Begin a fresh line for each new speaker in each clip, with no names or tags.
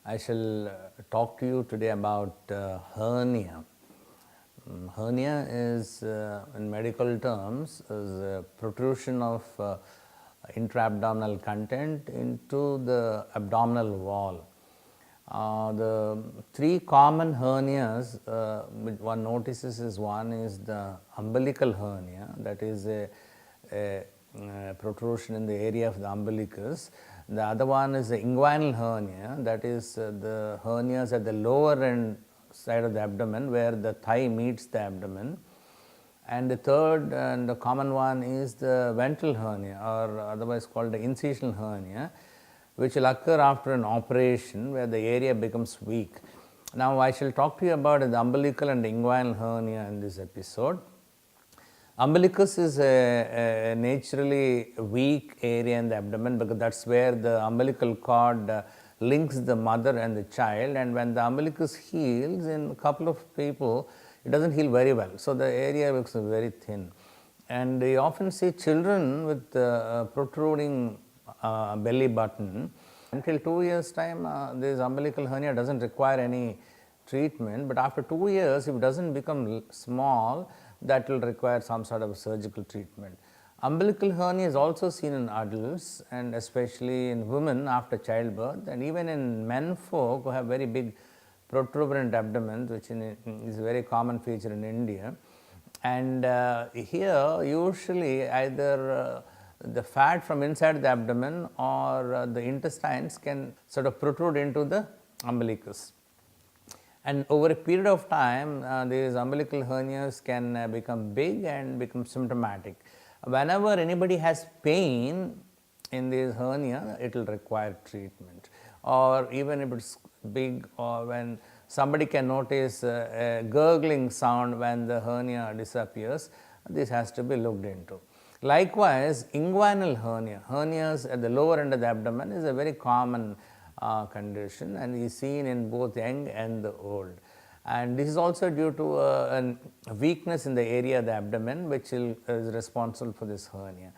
I shall talk to you today about hernia. Hernia is, in medical terms, is a protrusion of intra-abdominal content into the abdominal wall. The three common hernias which one notices is one is the umbilical hernia, that is a protrusion in the area of the umbilicus. The other one is the inguinal hernia, that is the hernias at the lower end side of the abdomen where the thigh meets the abdomen. And the third and the common one is the ventral hernia, or otherwise called the incisional hernia, which will occur after an operation where the area becomes weak. Now, I shall talk to you about the umbilical and the inguinal hernia in this episode. Umbilicus is a naturally weak area in the abdomen because that is where the umbilical cord links the mother and the child, and when the umbilicus heals in a couple of people, it does not heal very well. So, the area looks very thin, and we often see children with protruding belly button. Until 2 years time, this umbilical hernia does not require any treatment, but after 2 years, if it does not become small, that will require some sort of surgical treatment. Umbilical hernia is also seen in adults and especially in women after childbirth, and even in men folk who have very big protuberant abdomens, which is a very common feature in India. And here usually either the fat from inside the abdomen or the intestines can sort of protrude into the umbilicus. And over a period of time, these umbilical hernias can become big and become symptomatic. Whenever anybody has pain in this hernia, it will require treatment, or even if it is big, or when somebody can notice a gurgling sound when the hernia disappears, this has to be looked into. Likewise, inguinal hernia, hernias at the lower end of the abdomen, is a very common condition and is seen in both young and the old. And this is also due to a weakness in the area of the abdomen, which is responsible for this hernia.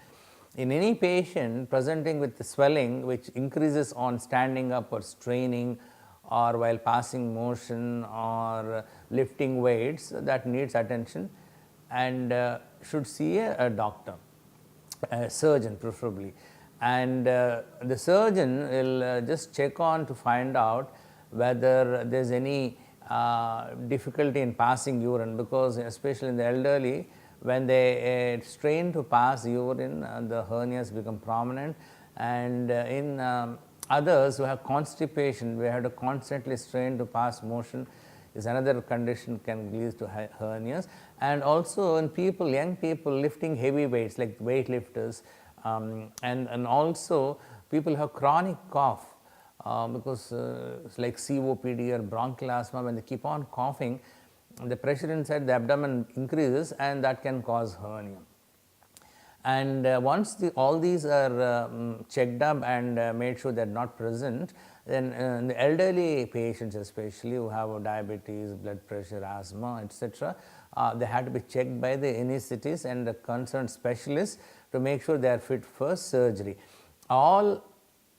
In any patient presenting with the swelling which increases on standing up or straining or while passing motion or lifting weights, that needs attention and should see a doctor, a surgeon preferably. And the surgeon will just check on to find out whether there is any difficulty in passing urine, because especially in the elderly, when they strain to pass urine, the hernias become prominent, and in others who have constipation, we have to constantly strain to pass motion, is another condition can lead to hernias. And also in people, young people lifting heavy weights like weightlifters, and also people have chronic cough because it's like COPD or bronchial asthma. When they keep on coughing, the pressure inside the abdomen increases and that can cause hernia. And once all these are checked up and made sure they are not present, then the elderly patients especially who have diabetes, blood pressure, asthma, etc., they have to be checked by the anesthetists and the concerned specialists to make sure they are fit for surgery. All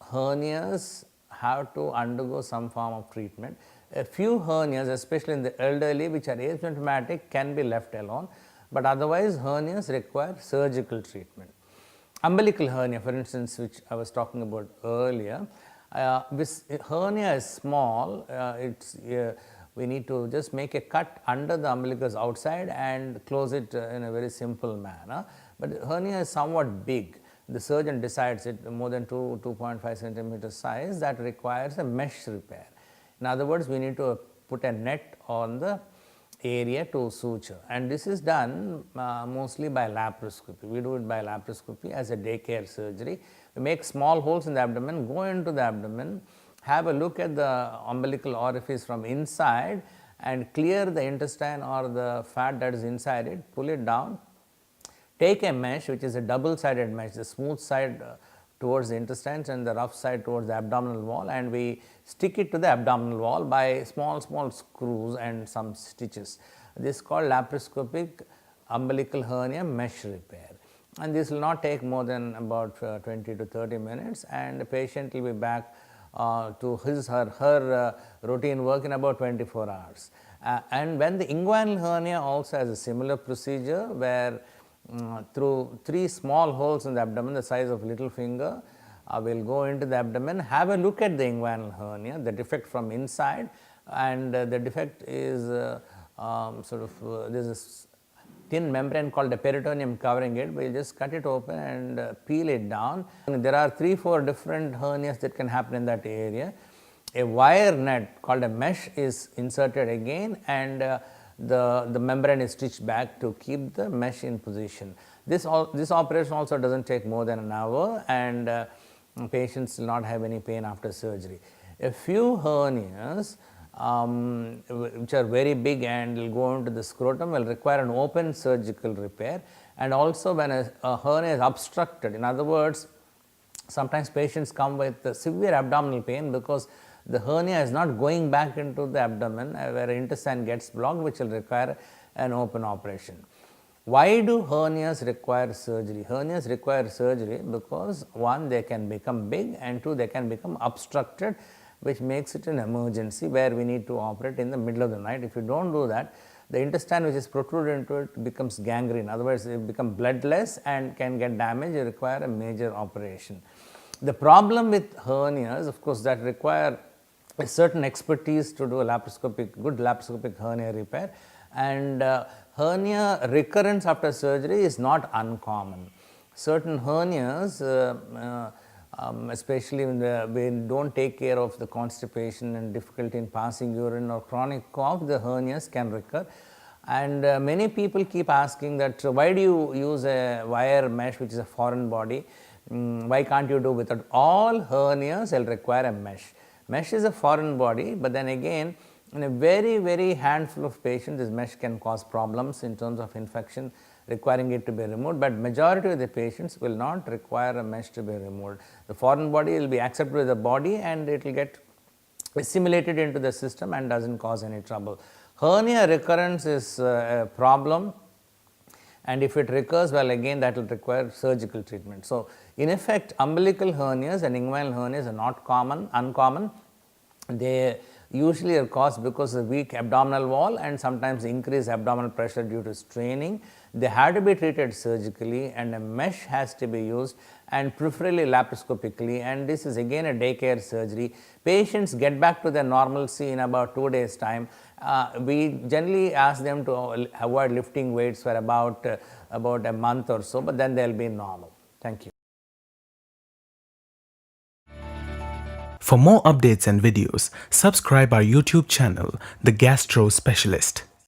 hernias have to undergo some form of treatment. A few hernias, especially in the elderly, which are asymptomatic, can be left alone, but otherwise hernias require surgical treatment. Umbilical hernia, for instance, which I was talking about earlier, this hernia is small, we need to just make a cut under the umbilicus outside and close it in a very simple manner. But the hernia is somewhat big. The surgeon decides it more than 2.5 centimeter size, that requires a mesh repair. In other words, we need to put a net on the area to suture, and this is done mostly by laparoscopy. We do it by laparoscopy as a daycare surgery. We make small holes in the abdomen, go into the abdomen, have a look at the umbilical orifice from inside and clear the intestine or the fat that is inside it, pull it down, take a mesh which is a double sided mesh, the smooth side towards the intestines and the rough side towards the abdominal wall, and we stick it to the abdominal wall by small screws and some stitches. This is called laparoscopic umbilical hernia mesh repair, and this will not take more than about 20 to 30 minutes, and the patient will be back to her routine work in about 24 hours. And when the inguinal hernia also has a similar procedure where through 3 small holes in the abdomen the size of little finger, will go into the abdomen, have a look at the inguinal hernia, the defect from inside, and the defect is there is a thin membrane called a peritoneum covering it. We will just cut it open and peel it down. And there are 3-4 different hernias that can happen in that area. A wire net called a mesh is inserted again, and the membrane is stitched back to keep the mesh in position. This operation also does not take more than an hour, and patients will not have any pain after surgery. A few hernias which are very big and will go into the scrotum will require an open surgical repair, and also when a hernia is obstructed. In other words, sometimes patients come with severe abdominal pain because the hernia is not going back into the abdomen where intestine gets blocked, which will require an open operation. Why do hernias require surgery? Hernias require surgery because 1, they can become big, and 2, they can become obstructed, which makes it an emergency where we need to operate in the middle of the night. If you do not do that, the intestine which is protruded into it becomes gangrene, otherwise it becomes bloodless and can get damaged, require a major operation. The problem with hernias, of course, that require a certain expertise to do a good laparoscopic hernia repair, and hernia recurrence after surgery is not uncommon. Certain hernias, especially when we do not take care of the constipation and difficulty in passing urine or chronic cough, the hernias can recur. And many people keep asking that, why do you use a wire mesh which is a foreign body? Why can't you do without? All hernias will require a mesh. Mesh is a foreign body, but then again, in a very handful of patients, this mesh can cause problems in terms of infection, requiring it to be removed, but majority of the patients will not require a mesh to be removed. The foreign body will be accepted with the body, and it will get assimilated into the system and does not cause any trouble. Hernia recurrence is a problem, and if it recurs, well, again that will require surgical treatment. So, in effect, umbilical hernias and inguinal hernias are not uncommon. They usually are caused because of weak abdominal wall and sometimes increased abdominal pressure due to straining. They have to be treated surgically, and a mesh has to be used, and preferably laparoscopically, and this is again a daycare surgery. Patients get back to their normalcy in about 2 days time. We generally ask them to avoid lifting weights for about a month or so, but then they will be normal. Thank you.
For more updates and videos, subscribe our YouTube channel, The Gastro Specialist.